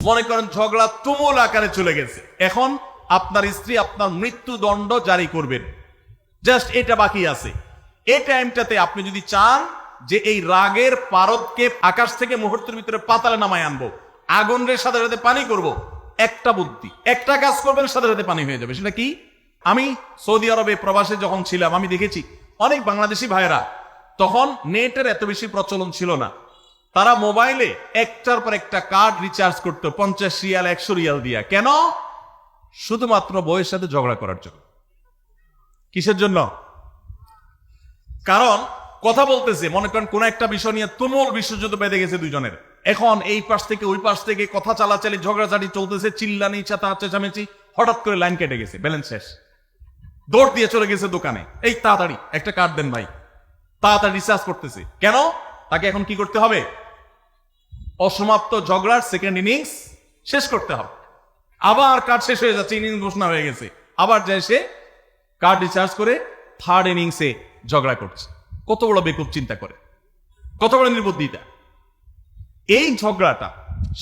মনে করেন ঝগড়া তুমুল আকারে চলে গেছে, এখন আপনার স্ত্রী আপনার মৃত্যুদণ্ড জারি করবেন, জাস্ট এটা বাকি আছে। এই টাইমটাতে আপনি যদি চান যে এই রাগের পারদকে আকাশ থেকে মুহূর্তের ভিতরে পাতালে নামায় আনবো, আগুনের সাথে সাথে পানি করব, একটা বুদ্ধি, একটা কাজ করবেন, সাথে সাথে পানি হয়ে যাবে। সেটা কি? আমি সৌদি আরবে প্রবাসে যখন ছিলাম আমি দেখেছি অনেক বাংলাদেশি ভাইয়েরা, তখন নেটের এত বেশি প্রচলন ছিল না, তারা মোবাইলে একটার পর একটা কার্ড রিচার্জ করতো 50 রিয়াল 100 রিয়াল দিয়া। কেন? শুধুমাত্র বউয়ের সাথে ঝগড়া করার জন্য। কিসের জন্য? কারণ কথা বলতেছে, মনে করেন কোন একটা বিষয় নিয়ে তুমুল বিশ্বযুদ্ধ বেঁধে গেছে দুজনের, এখন এই পাশ থেকে ওই পাশ থেকে কথা চালাচালি ঝগড়াঝাটি চলতেছে, চিল্লানি চেঁচামেচি, হঠাৎ করে লাইন কেটে গেছে, ব্যালেন্স শেষ, দৌড় দিয়ে চলে গেছে দোকানে, এই তাড়াতাড়ি একটা কার্ড দেন ভাই, তাড়াতাড়ি রিচার্জ করতেছে। কেন? তাকে এখন কি করতে হবে? অসমাপ্ত ঝগড়ার সেকেন্ড ইনিংস শেষ করতে হবে। আবার কার্ড শেষ হয়ে যাচ্ছে, ইনিংস ঘোষণা হয়ে গেছে, আবার যায় সে কার্ড রিচার্জ করে থার্ড ইনিংসে ঝগড়া করছে। কত বড় বেকুব চিন্তা করে, কত বড় নির্বুদ্ধিতা। এই ঝগড়াটা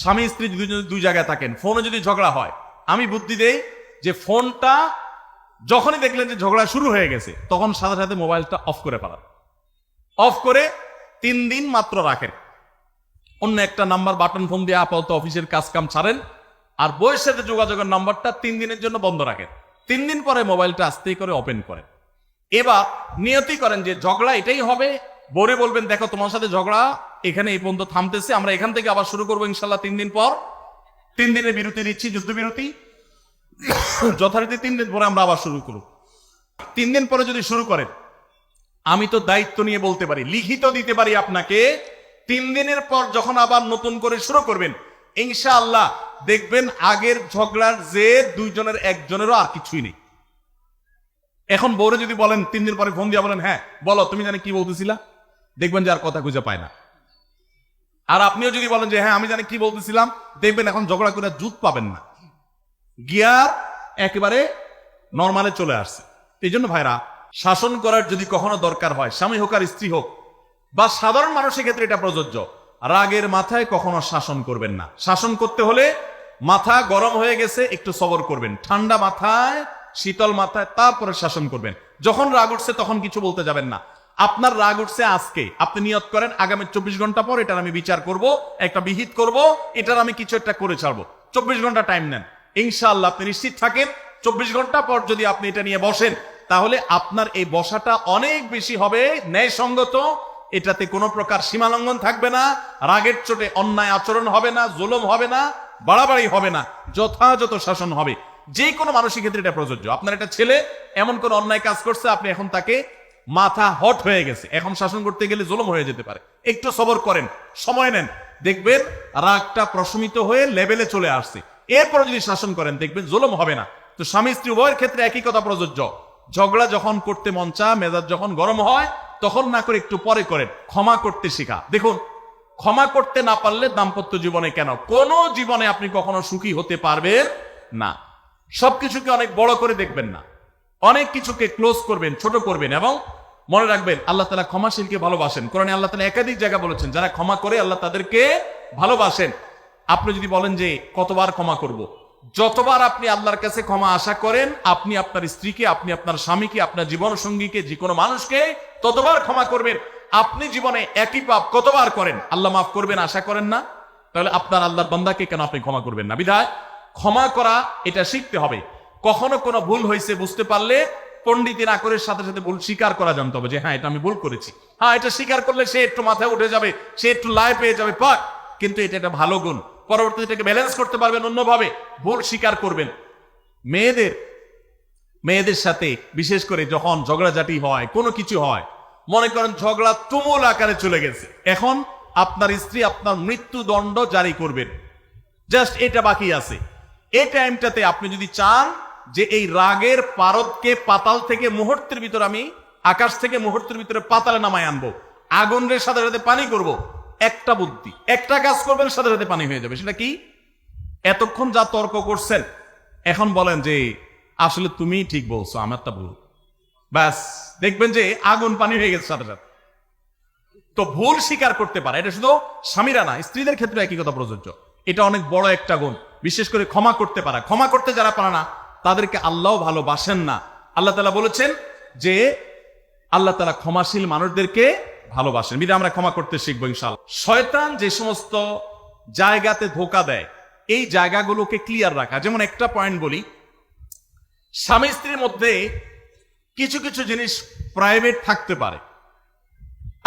স্বামী স্ত্রী দুই জায়গায় থাকেন, ফোনে যদি ঝগড়া হয়, আমি বুদ্ধি দেই যে ফোনটা যখনই দেখলেন যে ঝগড়া শুরু হয়ে গেছে, তখন সাথে সাথে মোবাইলটা অফ করে ফেলান, অফ করে 3 দিন মাত্র রাখেন, অন্য একটা নাম্বার বাটন ফোন দিয়ে আপাতত অফিসের কাজ কাম ছাড়েন, আর বইয়ের সাথে যোগাযোগের নাম্বারটা 3 দিনের জন্য বন্ধ রাখেন। 3 দিন পরে মোবাইলটা আস্তে করে ওপেন করেন। এবার নিয়তি করেন যে ঝগড়া এটাই হবে, বরে বলবেন দেখো তোমার সাথে ঝগড়া এখানে এই পর্যন্ত থামতেছে, আমরা এখান থেকে আবার শুরু করবো ইনশাল্লাহ 3 দিন পর। 3 দিনের বিরতি দিচ্ছি, যুদ্ধবিরতি, যথারীতি 3 দিন পরে আমরা আবার শুরু করব। 3 দিন পরে যদি শুরু করেন, আমি তো দায়িত্ব নিয়ে বলতে পারি, লিখিত দিতে পারি আপনাকে, 3 দিনের পর যখন আবার নতুন করে শুরু করবেন, ইনশাআল্লাহ দেখবেন আগের ঝগড়ার যে দুইজনের একজনেরও আর কিছুই নেই। এখন বউরে যদি বলেন 3 দিন পরে ফোন দিয়ে বলেন হ্যাঁ বলো তুমি জানি কি বলতেছিলা, দেখবেন যে আর কথা খুঁজে পায় না। আর আপনিও যদি বলেন যে হ্যাঁ আমি জানি কি বলতেছিলাম, দেখবেন এখন ঝগড়া করে জুত পাবেন না, গিয়ার একেবারে নরমালে চলে আসছে। এই জন্য ভাইরা, শাসন করার যদি কখনো দরকার হয়, স্বামী হোক আর স্ত্রী হোক বা সাধারণ মানুষের ক্ষেত্রে এটা প্রযোজ্য, রাগের মাথায় কখনো শাসন করবেন না। শাসন করতে হলে মাথা গরম হয়ে গেছে একটু সবর করবেন, ঠান্ডা মাথায় শীতল মাথায় তারপরে শাসন করবেন। যখন রাগ উঠছে তখন কিছু বলতে যাবেন না। আপনার রাগ উঠছে আজকে, আপনি নিয়ত করেন আগামী 24 ঘন্টা পর এটার আমি বিচার করব, একটা বিহিত করব, এটার আমি কিছু একটা করে ছাড়বো। 24 ঘন্টা টাইম নেন, ইনশাআল্লাহ আপনি নিশ্চিত থাকেন 24 ঘন্টা পর যদি আপনি এটা নিয়ে বসেন, তাহলে আপনার এই বসাটা অনেক বেশি হবে ন্যায়সঙ্গত, এটাতে কোনো প্রকার সীমালঙ্ঘন থাকবে না, রাগের চোটে অন্যায় আচরণ হবে না, জুলুম হবে না, বাড়াবাড়ি হবে না, যথাযথ শাসন হবে। যে কোনো মানুষের ক্ষেত্রে এটা প্রযোজ্য। আপনার একটা ছেলে এমন কোন অন্যায় কাজ করছে, আপনি এখন তাকে মাথা হট হয়ে গেছে, এখন শাসন করতে গেলে জুলুম হয়ে যেতে পারে, একটু সবর করেন, সময় নেন, দেখবেন রাগটা প্রশমিত হয়ে লেভেলে চলে আসছে। এরপর যদি শাসন করেন দেখবেন জুলুম হবে না। তো স্বামী স্ত্রী উভয়ের ক্ষেত্রে একই কথা প্রযোজ্য। ঝগড়া যখন করতে মন চা, মেজাজ যখন গরম হয়, তখন না করে একটু পরে করেন, ক্ষমা করতে শেখা। দেখুন, ক্ষমা করতে না পারলে দাম্পত্য জীবনে কেন কোন জীবনে আপনি কখনো সুখী হতে পারবেন না। সবকিছুকে অনেক বড় করে দেখবেন না, অনেক কিছুকে ক্লোজ করবেন, ছোট করবেন, এবং মনে রাখবেন আল্লাহ তাআলা ক্ষমাশীলকে ভালোবাসেন। কোরআনে আল্লাহ তাআলা একাধিক জায়গা বলেছেন যারা ক্ষমা করে আল্লাহ তাদেরকে ভালোবাসেন। আপনি যদি বলেন যে কতবার ক্ষমা করব, যতবার আপনি আল্লাহর কাছে ক্ষমা আশা করেন, আপনি আপনার স্ত্রীকে, আপনি আপনার স্বামীকে, আপনার জীবন সঙ্গীকে, যে কোনো মানুষকে ততবার ক্ষমা করবেন। আপনি জীবনে একই পাপ কতবার করেন, আল্লাহ মাফ করবেন আশা করেন না, তাহলে আপনার আল্লাহর বান্দাকে কেন আপনি ক্ষমা করবেন না? বিধায় ক্ষমা করা এটা শিখতে হবে। কখনো কোনো ভুল হয়েছে বুঝতে পারলে পণ্ডিতের না করে সাথে সাথে ভুল স্বীকার করা জানতে হবে, যে হ্যাঁ এটা আমি ভুল করেছি। হ্যাঁ, এটা স্বীকার করলে সে একটু মাথায় উঠে যাবে, সে একটু লাই পেয়ে যাবে, পাক, কিন্তু এটা একটা ভালো গুণ। পরবর্তীতে এটাকে ব্যালেন্স করতে পারবেন অন্যভাবে, ভুল স্বীকার করবেন। মেয়েদের সাথে বিশেষ করে যখন ঝগড়াঝাটি হয়, কোনো কিছু হয়, মনে করেন ঝগড়া তুমুল আকারে চলে গেছে, এখন আপনার স্ত্রী আপনার মৃত্যুদণ্ড জারি করবেন, জাস্ট এটা বাকি আছে। এই টাইমটাতে আপনি যদি চান যে এই রাগের পারদকে পাতাল থেকে মুহূর্তের ভিতর আমি আকাশ থেকে মুহূর্তের ভিতরে পাতালে নামায় আনবো, আগুনের সাথে সাথে পানি করব, একটা বুদ্ধি, একটা কাজ করবেন, সাথে সাথে পানি হয়ে যাবে। সেটা কি? এতক্ষণ যা তর্ক করছেন, এখন বলেন যে আসলে তুমি ঠিক বলছো, আমারটা ভুল, ব্যাস দেখবেন যে আগুন পানি হয়ে গেছে সাথে সাথে। তো ভুল স্বীকার করতে পারে, এটা শুধু স্বামীরা না, স্ত্রীদের ক্ষেত্রে একই কথা প্রযোজ্য। এটা অনেক বড় একটা গুণ। বিশেষ করে ক্ষমা করতে পারা। ক্ষমা করতে যারা পারে না তাদেরকে আল্লাহ ভালোবাসেন না। আল্লাহ তাআলা বলেছেন যে আল্লাহ তাআলা ক্ষমাশীল মানুষদেরকে ভালোবাসেন। বিধায় আমরা ক্ষমা করতে শিখবো ইনশাআল্লাহ। শয়তান যে সমস্ত জায়গাতে ধোঁকা দেয়, এই জায়গাগুলোকে ক্লিয়ার রাখা। যেমন একটা পয়েন্ট বলি, স্বামী স্ত্রীর মধ্যে কিছু কিছু জিনিস প্রাইভেট থাকতে পারে।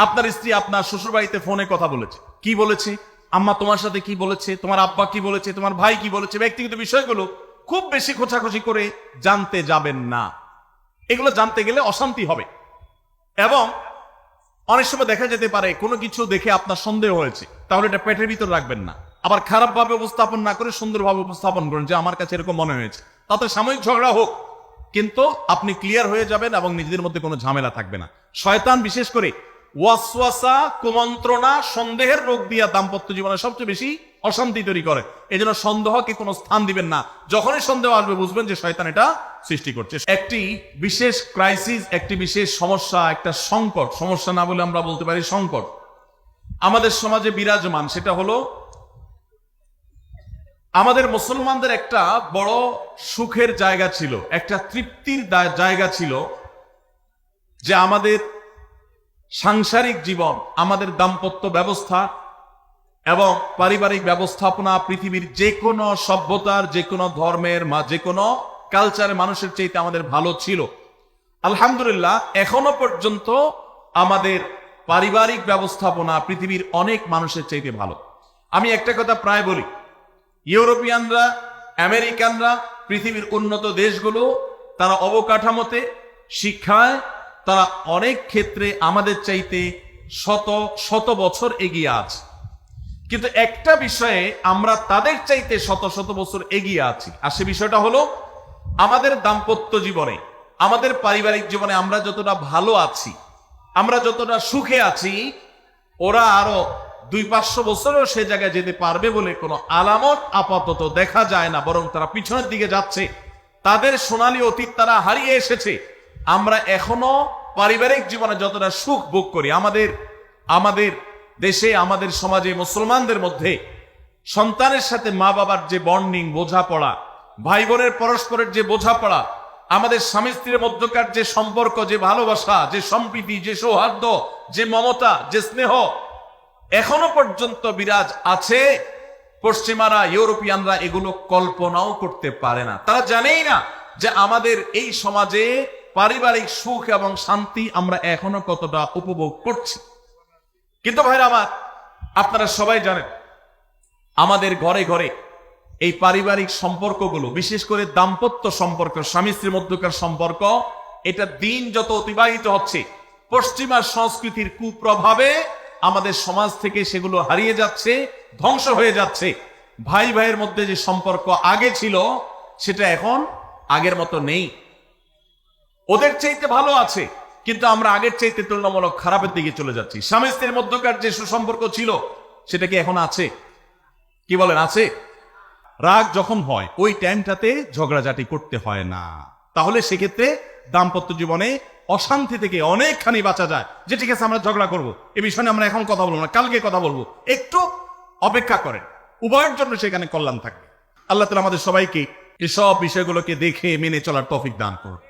আপনার স্ত্রী আপনার শ্বশুরবাড়িতে ফোনে কথা বলেছে, কি বলেছে, আম্মা তোমার সাথে কি বলেছে, তোমার আব্বা কি বলেছে, তোমার ভাই কি বলেছে, ব্যক্তিগত বিষয়গুলো খুব বেশি খোঁচাখুচি করে জানতে যাবেন না। এগুলো জানতে গেলে অশান্তি হবে। এবং অনেক সময় দেখা যেতে পারে কোনো কিছু দেখে আপনার সন্দেহ হয়েছে, তাহলে এটা পেটের ভিতর রাখবেন না। আবার খারাপভাবে উপস্থাপন না করে সুন্দরভাবে উপস্থাপন করুন যে আমার কাছে এরকম মনে হয়েছে। তাতে সাময়িক ঝগড়া হোক, কিন্তু আপনি ক্লিয়ার হয়ে যাবেন এবং নিজেদের মধ্যে কোনো ঝামেলা থাকবে না। শয়তান বিশেষ করে ওয়াসওয়াসা, কুমন্ত্রণা, সন্দেহের রোগ দিয়া দাম্পত্য জীবনে সবচেয়ে বেশি অশান্তি তৈরি করে। এই জন্য সন্দেহকে কোনো স্থান দিবেন না। যখনই সন্দেহ আসবে বুঝবেন যে শয়তান এটা সৃষ্টি করছে। একটি বিশেষ ক্রাইসিস, একটি বিশেষ সমস্যা, একটা সংকট, সমস্যা না বলে আমরা বলতে পারি সংকট আমাদের সমাজে বিরাজমান। সেটা হলো আমাদের মুসলমানদের একটা বড় সুখের জায়গা ছিল, একটা তৃপ্তির জায়গা ছিল যে আমাদের সাংসারিক জীবন, আমাদের দাম্পত্য ব্যবস্থা এবং পারিবারিক ব্যবস্থাপনা পৃথিবীর যে কোনো সভ্যতার, যে কোনো ধর্মের, যে কোনো কালচারের মানুষের চাইতে আমাদের ভালো ছিল। আলহামদুলিল্লাহ, এখনো পর্যন্ত আমাদের পারিবারিক ব্যবস্থাপনা পৃথিবীর অনেক মানুষের চাইতে ভালো। আমি একটা কথা প্রায় বলি, ইউরোপিয়ানরা, আমেরিকানরা, পৃথিবীর উন্নত দেশগুলো, তারা অবকাঠামোতে, শিক্ষায় তারা অনেক ক্ষেত্রে আমাদের চাইতে শত শত বছর এগিয়ে আছে। কিন্তু একটা বিষয়ে আমরা তাদের চাইতে শত শত বছর এগিয়ে আছি, আর সে বিষয়টা হলো আমাদের দাম্পত্য জীবনে, আমাদের পারিবারিক জীবনে আমরা যতটা ভালো আছি, আমরা যতটা সুখে আছি, ওরা আরো 200-500 বছরেও সে জায়গায় যেতে পারবে বলে কোনো আলামত আপাতত দেখা যায় না। বরং তারা পিছনের দিকে যাচ্ছে, তাদের সোনালী অতীত তারা হারিয়ে এসেছে। আমরা এখনো পারিবারিক জীবনে যতটা সুখ ভোগ করি, আমাদের দেশে, আমাদের সমাজে, মুসলমানদের মধ্যে সন্তানের সাথে মা বাবার যে বন্ডিং, বোঝাপড়া, ভাই বোনের পরস্পরের যে বোঝাপড়া, আমাদের স্বামী স্ত্রীর মধ্যকার যে সম্পর্ক, যে ভালোবাসা, যে সম্প্রীতি, যে সৌহার্দ্য, যে মমতা, যে স্নেহ এখনো পর্যন্ত বিরাজ আছে। পশ্চিমারা, ইউরোপিয়ানরা এগুলো কল্পনাও করতে পারে না। তারা জানেই না যে আমাদের এই সমাজে পারিবারিক সুখ এবং শান্তি আমরা এখনো কতটা উপভোগ করছি। কিন্তু ভাইরা আমার, আপনারা সবাই জানেন আমাদের ঘরে ঘরে এই পারিবারিক সম্পর্কগুলো, বিশেষ করে দাম্পত্য সম্পর্ক, স্বামী স্ত্রীর মধ্যকার সম্পর্ক, এটা দিন যত অতিবাহিত হচ্ছে পশ্চিমা সংস্কৃতির কুপ্রভাবে আমাদের সমাজ থেকে সেগুলো হারিয়ে যাচ্ছে, ধ্বংস হয়ে যাচ্ছে। ভাই ভাইয়ের মধ্যে যে সম্পর্ক আগে ছিল সেটা এখন আগের মতো নেই। ওদের চাইতে ভালো আছে, কিন্তু আমরা আগের চাইতে তুলনামূলক খারাপের দিকে চলে যাচ্ছি। স্বামী স্ত্রীর মধ্যকার যে সুসম্পর্ক ছিল সেটা কি এখন আছে? কি বলেন, আছে? রাগ যখন হয় ওই টাইমটাতে ঝগড়াঝাটি করতে হয় না। তাহলে সেক্ষেত্রে দাম্পত্য জীবনে অশান্তি থেকে অনেকখানি বাঁচা যায়। যে ঠিক আছে, আমরা ঝগড়া করব, এ বিষয়ে আমরা এখন কথা বলবো না, কালকে কথা বলবো, একটু অপেক্ষা করেন, উভয়ের জন্য সেখানে কল্যাণ থাকবে। আল্লাহ তাআলা আমাদের সবাইকে এসব বিষয়গুলোকে দেখে মেনে চলার তৌফিক দান করুন।